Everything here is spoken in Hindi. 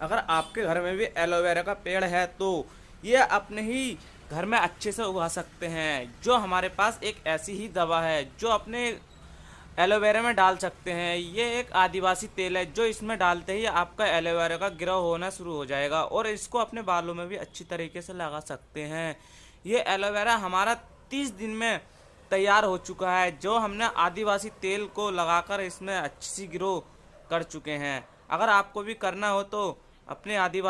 अगर आपके घर में भी एलोवेरा का पेड़ है तो ये अपने ही घर में अच्छे से उगा सकते हैं। जो हमारे पास एक ऐसी ही दवा है जो अपने एलोवेरा में डाल सकते हैं। ये एक आदिवासी तेल है जो इसमें डालते ही आपका एलोवेरा का ग्रो होना शुरू हो जाएगा और इसको अपने बालों में भी अच्छी तरीके से लगा सकते हैं। ये एलोवेरा हमारा 30 दिन में तैयार हो चुका है, जो हमने आदिवासी तेल को लगाकर इसमें अच्छी सी ग्रो कर चुके हैं। अगर आपको भी करना हो तो अपने आदिवासी